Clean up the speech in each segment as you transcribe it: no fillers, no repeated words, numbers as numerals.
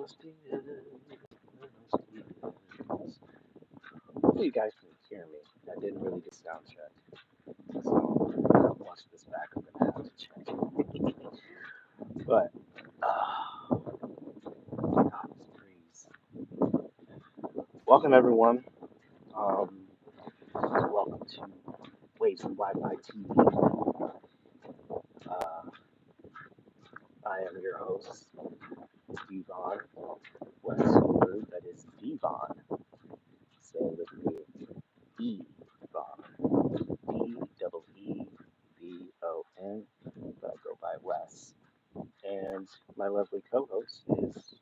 Buenos dias. Hopefully you guys can hear me. I didn't really get sound check. So watch this back. I'm gonna have to check. But God, this breeze. Welcome everyone. Welcome to Waves and Wi-Fi TV. I am your host, Devon West. That is Devon. Say it with me. Devon. D-E-E-V-O-N. But I go by Wes. And my lovely co-host is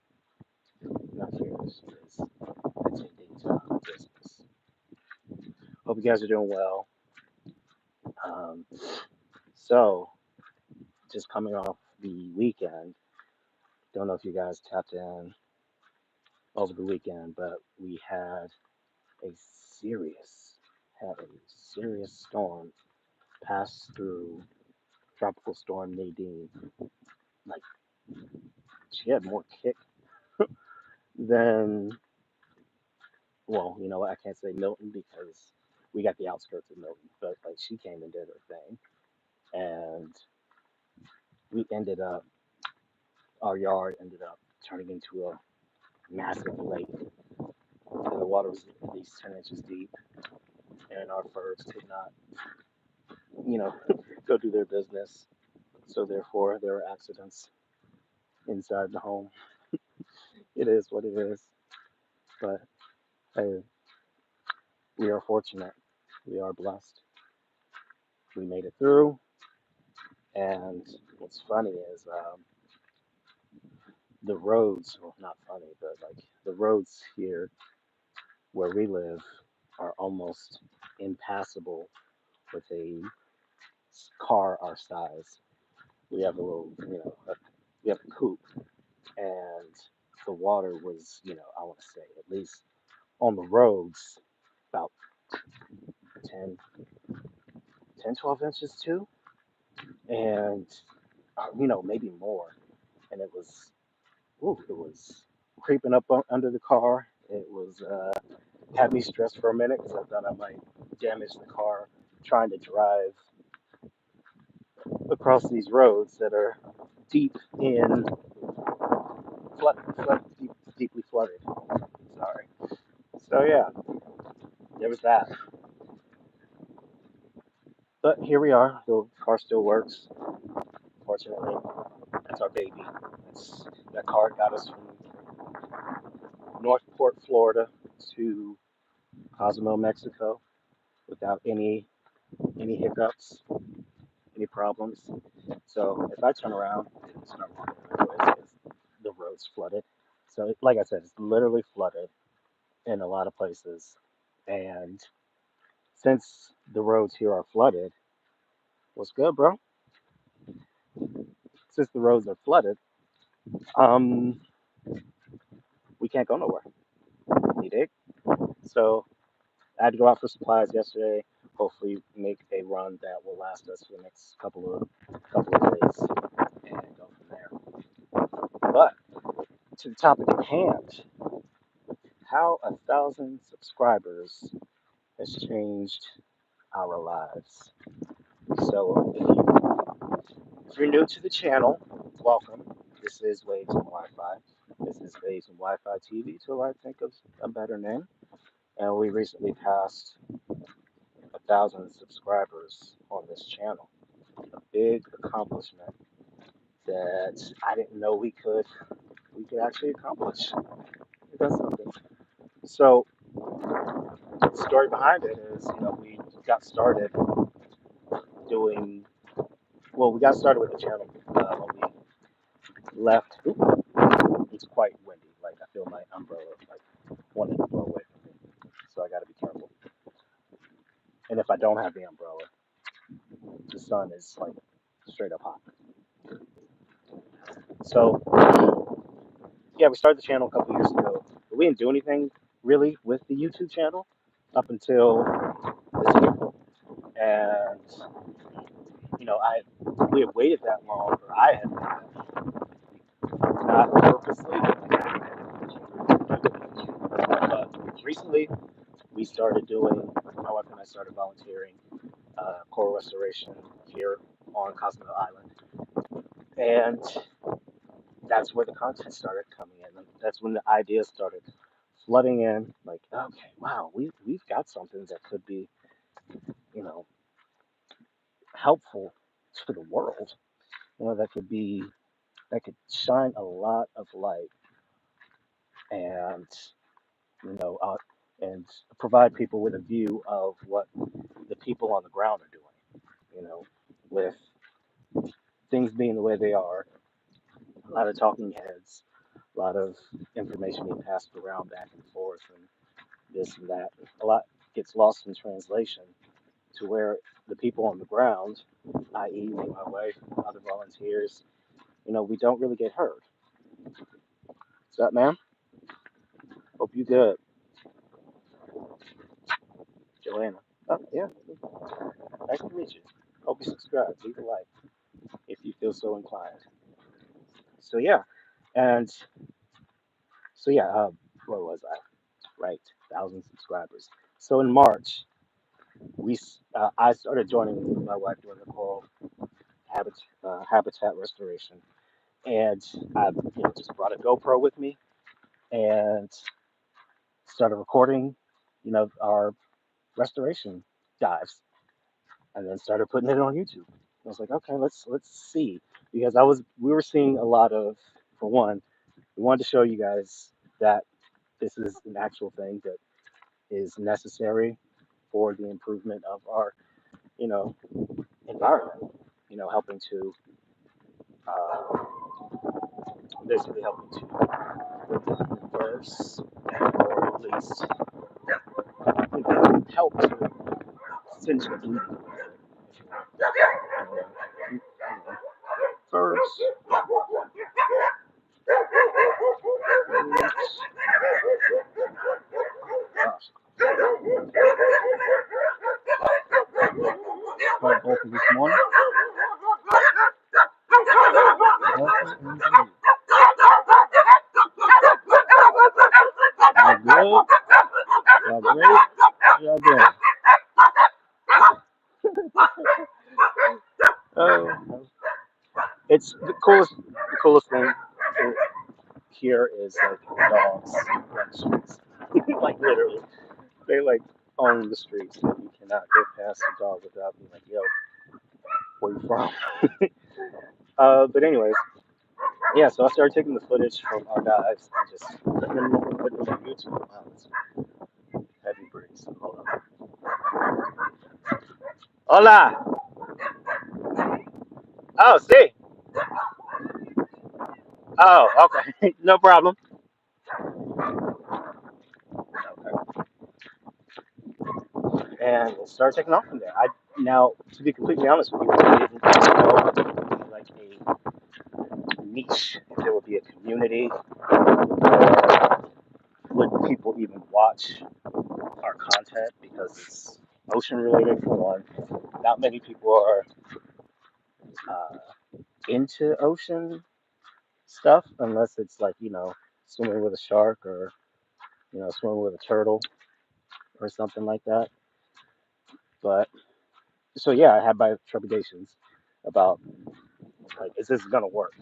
not here. She is attending to business. Hope you guys are doing well. So, just coming off the weekend. Don't know if you guys tapped in over the weekend, but we had a serious storm pass through. Tropical storm Nadine. Like, she had more kick than, well, you know what, I can't say Milton because we got the outskirts of Milton, but like she came and did her thing, and our yard ended up turning into a massive lake. And the water was at least 10 inches deep, and our birds could not, go do their business. So therefore, there were accidents inside the home. It is what it is. But hey, we are fortunate. We are blessed. We made it through. And what's funny is the roads, well, not funny, but like the roads here where we live are almost impassable with a car our size. We have a little, we have a coupe, and the water was, I want to say at least on the roads about 12 inches too, and maybe more. And it was creeping up under the car. It was had me stressed for a minute because I thought I might damage the car trying to drive across these roads that are deep in deeply flooded. Sorry. So yeah, there was that. But here we are. The car still works. Fortunately, that's our baby. That car got us from Northport, Florida, to COZUMEL, Mexico, without any hiccups, any problems. So if I turn around, it's not wrong because the road's flooded. So like I said, it's literally flooded in a lot of places. And since the roads here are flooded, what's good, bro? Since the roads are flooded, we can't go nowhere. You dig? So I had to go out for supplies yesterday. Hopefully, make a run that will last us for the next couple of days, and go from there. But to the topic at hand, how 1,000 subscribers has changed our lives. So if you're new to the channel, welcome. This is Waves and Wi-Fi. This is Waves and Wi-Fi TV till I think of a better name. And we recently passed 1,000 subscribers on this channel. A big accomplishment that I didn't know we could actually accomplish. That's something. So the story behind it is, we got started doing, well, we got started with the channel when we left. It's quite windy. Like I feel my umbrella like wanting to blow away from me. So I got to be careful. And if I don't have the umbrella, the sun is like straight up hot. So yeah, we started the channel a couple years ago, but we didn't do anything really with the YouTube channel up until this year. And we had waited that long, or I had waited that long, not purposely, eventually we started doing, my wife and I started volunteering coral restoration here on COZUMEL Island. And that's where the content started coming in. And that's when the ideas started flooding in. Like, okay, wow, we've got something that could be, you know, helpful to the world. That could shine a lot of light and you know uh, and provide people with a view of what the people on the ground are doing. You know, with things being the way they are, a lot of talking heads, a lot of information being passed around back and forth, and this and that. A lot gets lost in translation to where the people on the ground, i.e., me, my wife, other volunteers, we don't really get heard. What's up, ma'am? Hope you good, Joanna. Oh, yeah. Nice to meet you. Hope you subscribe, leave a like if you feel so inclined. So yeah, and so yeah, where was I? Right, 1,000 subscribers. So in March, I started joining my wife doing the coral habitat restoration, and I just brought a GoPro with me and started recording, our restoration dives, and then started putting it on YouTube. I was like, okay, let's see, because we were seeing a lot of, for one, we wanted to show you guys that this is an actual thing that is necessary for the improvement of our, you know, environment. Helping to uh, basically helping to reverse or at least help to cinch the bleeding. First, gosh, called both of this morning. Y'all good? Y'all great? Y'all doing? Oh, it's the coolest thing here is like the dogs run the streets. Like literally, they like own the streets. Like, you cannot go past a dog without being like, "Yo, where you from?" But anyways, yeah. So I started taking the footage from our dives and just putting it on YouTube. Wow, it's heavy breeze. Hold on. Hola. Oh, see. Oh, okay. No problem. Okay. And start taking off from there. Now, to be completely honest with you, I didn't know if there would be like a niche, if there would be a community, or would people even watch our content because it's ocean related for one. Not many people are uh, into ocean stuff unless it's like, swimming with a shark or, swimming with a turtle or something like that. But so yeah, I had my trepidations about like, is this gonna work?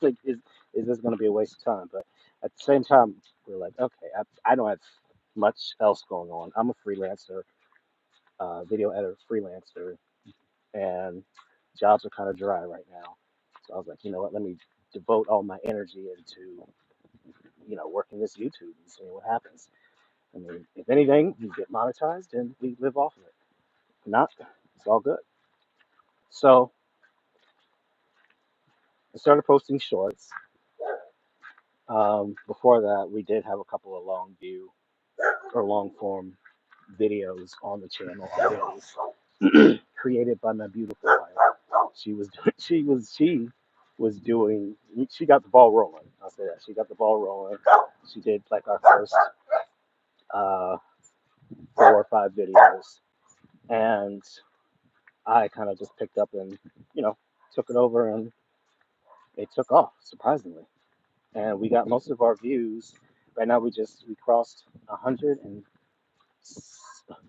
Like, is this gonna be a waste of time? But at the same time, we're like, okay, I don't have much else going on. I'm a freelancer, video editor, freelancer, and jobs are kind of dry right now. So I was like, you know what? Let me devote all my energy into, working this YouTube and seeing what happens. I mean, if anything, we get monetized and we live off of it. If not, it's all good. So I started posting shorts. Before that, we did have a couple of long form videos on the channel already, created by my beautiful wife. She got the ball rolling. I'll say that. She got the ball rolling. She did like our first uh, 4 or 5 videos, and I kind of just picked up and took it over, and it took off surprisingly. And we got most of our views. Right now, we crossed 100, and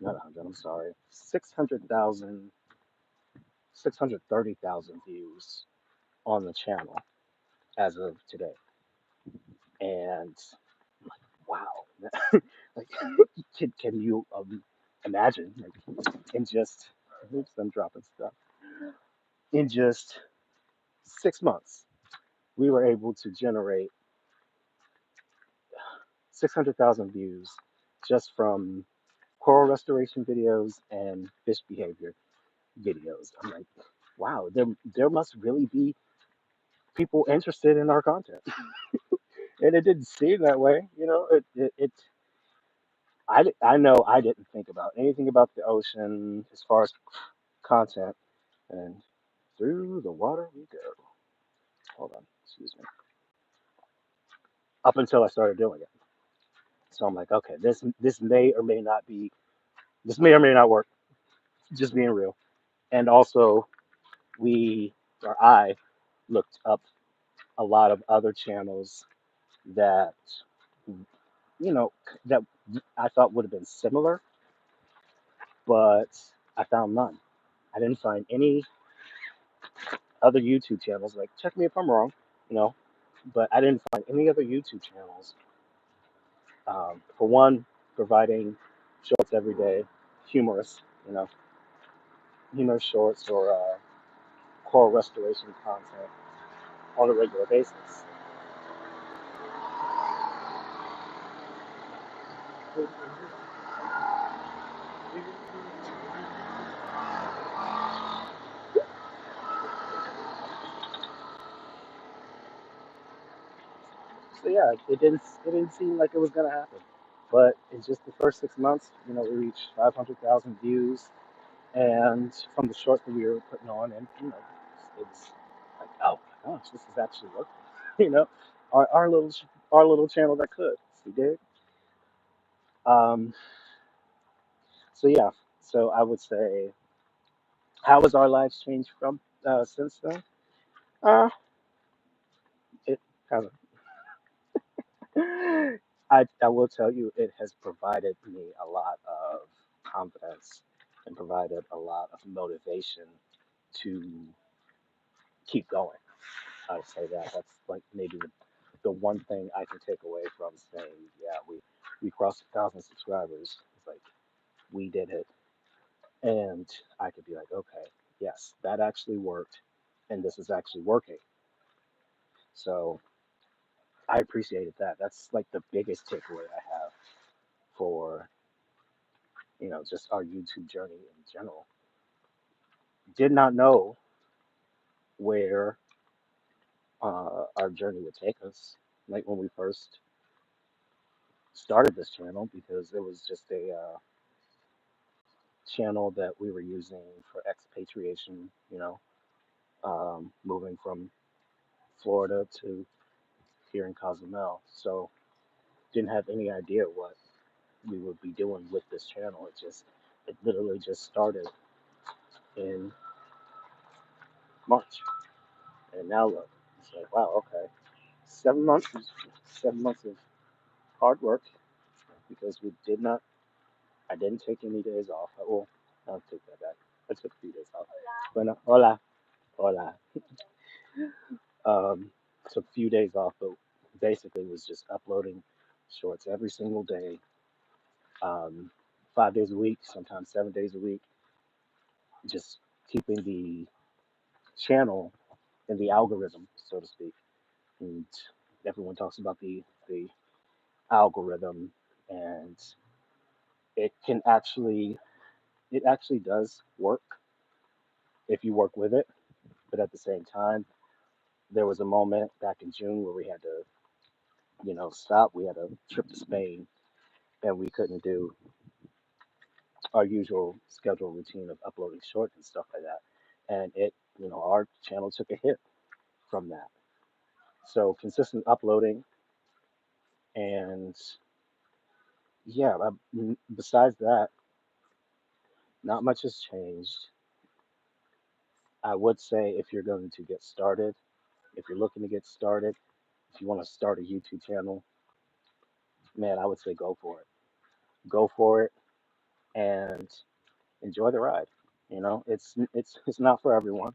not 100, I'm sorry, 600,000, 630,000 views on the channel as of today. And wow, like, can you imagine, like, in just, oops, I'm dropping stuff, in just 6 months, we were able to generate 600,000 views just from coral restoration videos and fish behavior videos. I'm like, wow, there must really be people interested in our content, and it didn't seem that way. I know I didn't think about anything about the ocean as far as content, and through the water we go. Hold on, excuse me. Up until I started doing it, so I'm like, okay, this may or may not be, this may or may not work. Just being real, and also we or I looked up a lot of other channels that you know that I thought would have been similar, but I found none. I didn't find any other YouTube channels. Like, check me if I'm wrong, you know, but I didn't find any other YouTube channels. For one, providing shorts every day, humorous, you know, humorous shorts or coral restoration content on a regular basis. So yeah, it didn't seem like it was gonna happen. But in just the first 6 months, we reached 500,000 views, and from the short that we were putting on, and it's like, oh my gosh, this is actually working. You know, our little channel that could. You did. Um, so yeah, so I would say, how has our lives changed from since then? Uh, it hasn't. I will tell you, it has provided me a lot of confidence and provided a lot of motivation to keep going. I'd say that that's like maybe the one thing I can take away from saying, yeah, we crossed 1,000 subscribers. It's like we did it, and I could be like, okay, yes, that actually worked, and this is actually working. So I appreciated that. That's like the biggest takeaway I have for just our YouTube journey in general. Did not know where our journey would take us, like when we first started this channel, because it was just a channel that we were using for expatriation, moving from Florida to here in Cozumel. So didn't have any idea what we would be doing with this channel. It literally just started in March, and now look, it's like, wow, okay, 7 months, 7 months of hard work, because I didn't take any days off. Well, I'll take that back. I took a few days off. Bueno, hola, hola. Um, took a few days off, but basically was just uploading shorts every single day, um, 5 days a week, sometimes 7 days a week, just keeping the channel in the algorithm, so to speak. And everyone talks about the algorithm, and it can actually it actually does work if you work with it. But at the same time, there was a moment back in June where we had to, stop. We had a trip to Spain, and we couldn't do our usual schedule routine of uploading shorts and stuff like that. And our channel took a hit from that. So consistent uploading, and yeah, besides that, not much has changed. I would say, if you're going to get started, if you're looking to get started, if you want to start a YouTube channel, man, I would say go for it. Go for it. and enjoy the ride. It's not for everyone.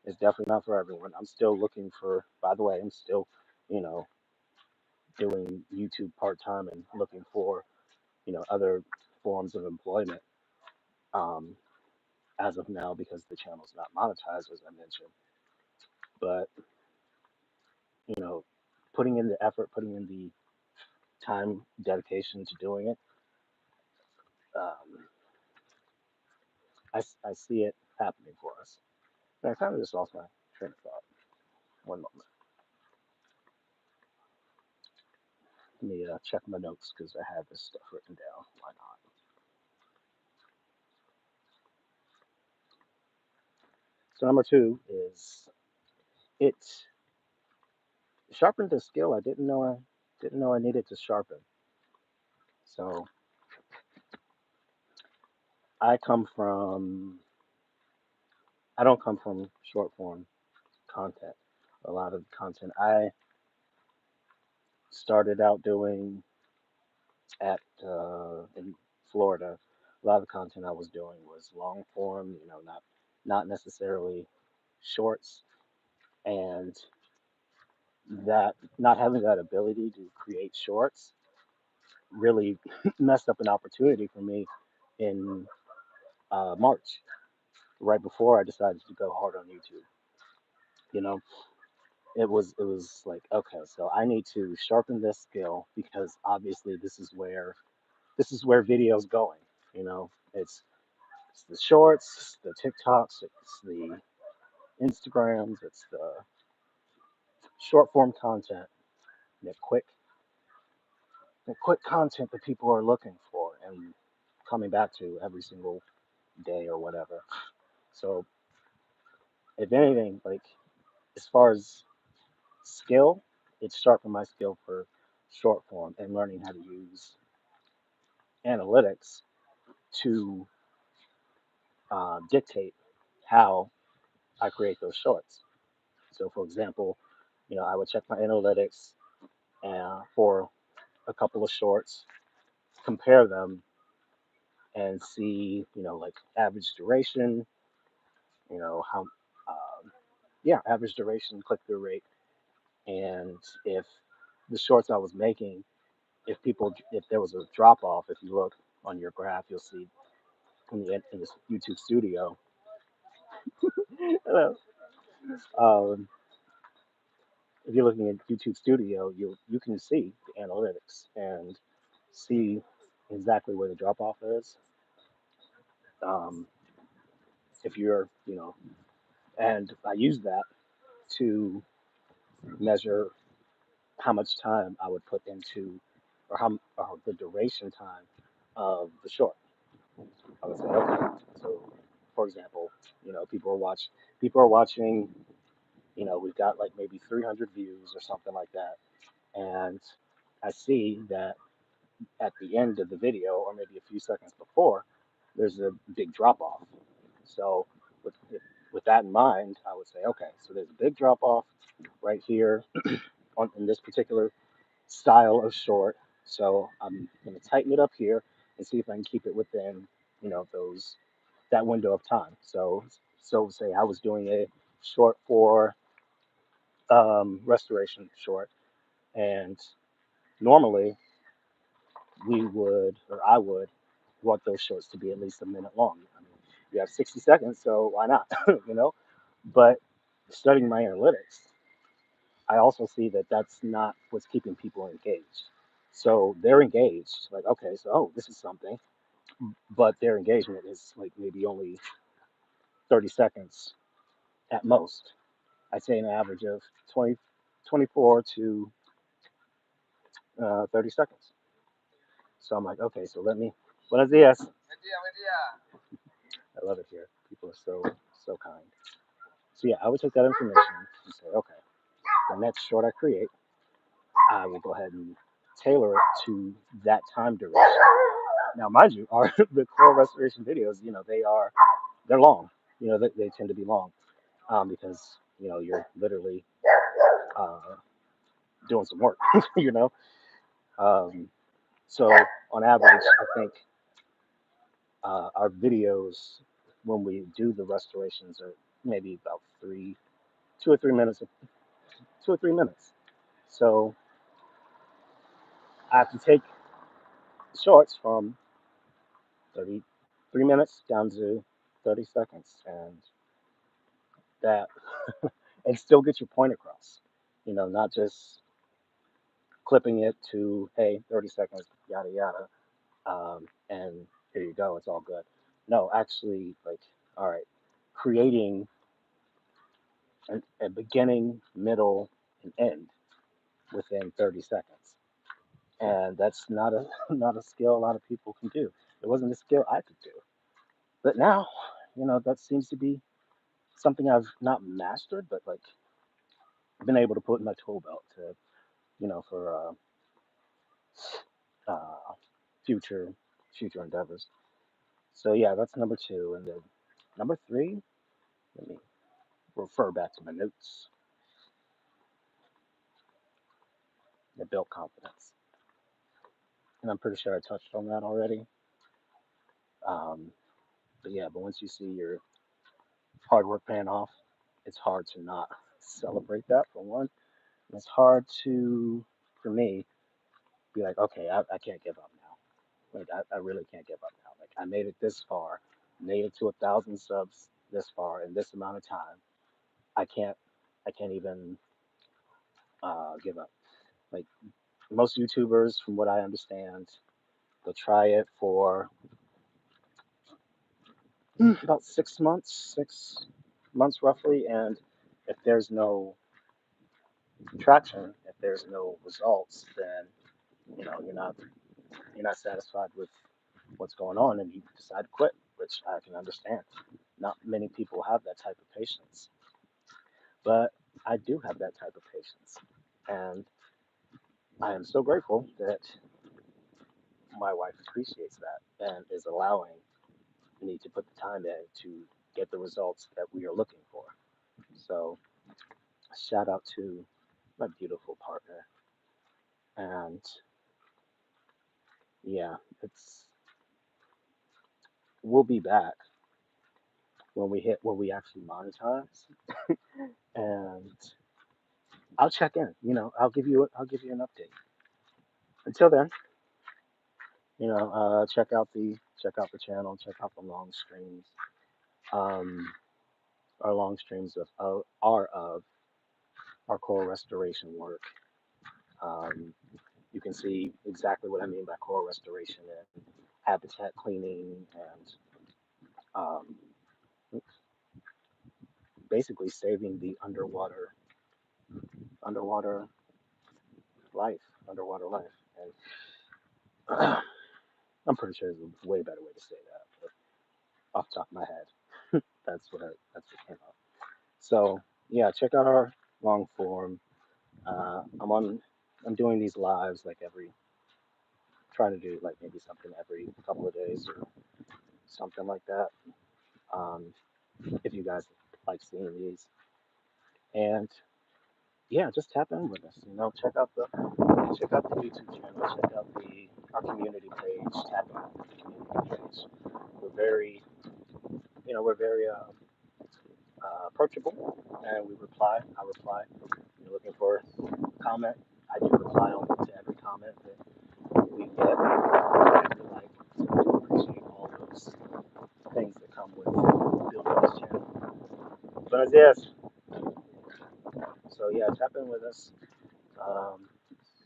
It's definitely not for everyone. I'm still looking for. By the way, I'm still, you know, doing YouTube part time and looking for, other forms of employment. Um, as of now, because the channel's not monetized, as I mentioned. But you know, putting in the effort, putting in the time, dedication to doing it, um, I see it happening for us. And I kind of just lost my train of thought. One moment. Let me check my notes because I have this stuff written down. Why not? So number two is it sharpened a skill I didn't know I needed to sharpen. So I come from I don't come from short form content. A lot of content I started out doing at in Florida, a lot of the content I was doing was long form, not necessarily shorts, and that not having that ability to create shorts really messed up an opportunity for me in March, right before I decided to go hard on YouTube. You know, it was like, okay, so I need to sharpen this skill because obviously this is where video's going. It's the shorts, the TikToks, it's the Instagrams, it's the short form content, the quick content that people are looking for and coming back to every single day or whatever. So if anything, like as far as skill, it sharpened my skill for short form and learning how to use analytics to dictate how I create those shorts. So for example, I would check my analytics for a couple of shorts, compare them, and see, like average duration, how, average duration, click through rate, and if the shorts I was making, if there was a drop off, if you look on your graph, you'll see in this YouTube Studio, um, if you're looking at YouTube Studio, you can see the analytics and see exactly where the drop off is. Um, if you're, and I use that to measure how much time I would put into, or the duration time of the short. I would say, okay, so for example, people are watching, we've got like maybe 300 views or something like that, and I see that at the end of the video, or maybe a few seconds before, there's a big drop off. So with with that in mind, I would say, okay, so there's a big drop off right here in this particular style of short. So I'm going to tighten it up here and see if I can keep it within, those that window of time. So say I was doing a short for restoration short, and normally I would want those shorts to be at least a minute long. I mean, you have 60 seconds, so why not? you know. But studying my analytics, I also see that that's not what's keeping people engaged. So they're engaged, like, okay, so this is something, but their engagement is like maybe only 30 seconds at most. I'd say an average of 20, 24 to 30 seconds. So I'm like, okay, so let me, buenos dias. I love it here. People are so kind. So yeah, I would take that information and say, okay, the next short I create, I will go ahead and tailor it to that time duration. Now, mind you, our the core restoration videos, they're long. They tend to be long because you're literally uh, doing some work. you know. Um, so on average, I think Our videos when we do the restorations are maybe about 2 or 3 minutes, 2 or 3 minutes. So I have to take shorts from 33 minutes down to 30 seconds, and that and still get your point across. Not just clipping it to, hey, 30 seconds, yada yada, and here you go, it's all good. No, actually, like, all right, creating a beginning, middle, and end within 30 seconds. And that's not a not a skill a lot of people can do. It wasn't a skill I could do. But now, that seems to be something I've not mastered, but like been able to put in my tool belt to, for future future endeavors. So yeah, that's number two. And then number three, let me refer back to my notes. It built confidence. And I'm pretty sure I touched on that already. Um, but once you see your hard work paying off, it's hard to not celebrate that for one. And it's hard to, for me, be like, okay, I can't give up now. Like, I really can't give up now. Like, I made it this far, made it to 1,000 subs this far in this amount of time. I can't, I can't even give up. Like, most YouTubers, from what I understand, they'll try it for about 6 months roughly, and if there's no traction, if there's no results, then you're not satisfied with what's going on, and you decide to quit, which I can understand. Not many people have that type of patience, but I do have that type of patience, and I am so grateful that my wife appreciates that and is allowing me to put the time in to get the results that we are looking for. So shout out to my beautiful partner. And yeah, we'll be back when we actually monetize, and I'll check in. I'll give you an update. Until then, check out the channel, check out the long streams. Um, our long streams of our coral restoration work. Um, you can see exactly what I mean by coral restoration and habitat cleaning and um, basically saving the underwater underwater life. And I'm pretty sure there's a way better way to say that, but off the top of my head, that's what came up. So yeah, check out our long form. I'm doing these lives like trying to do like maybe something every couple of days or something like that. Um, if you guys like seeing these, and yeah, just tap in with us. Check out the YouTube channel. Check out the our community page. Tap in with the community page. We're very, we're very approachable, and we reply. I reply. You're looking for a comment. I do reply to every comment that we get. We like, so I do appreciate all those things that come with building this channel. But yes, so yeah, tap in with us. Um,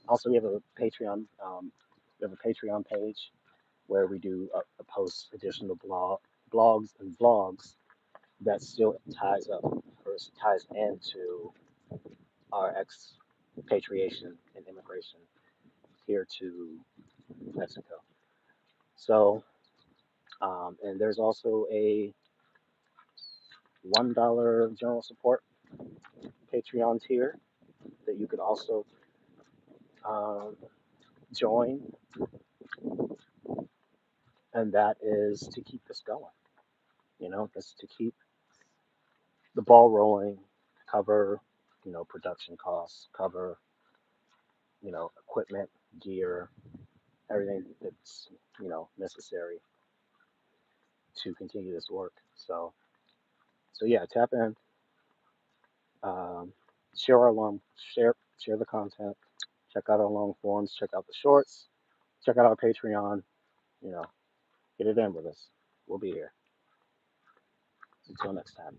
Also, we have a Patreon page where we do post additional blogs and vlogs that still ties into our expatriation and immigration here to Mexico. So, and there's also a $1 general support Patreon tier that you could also um, join, and that is to keep this going. That's to keep the ball rolling, cover, production costs, cover, equipment, gear, everything that's, necessary. to continue this work. So yeah, tap in, um, share our long, share the content, check out our long forms, check out the shorts, check out our Patreon. You know, get it in with us. We'll be here. Until next time.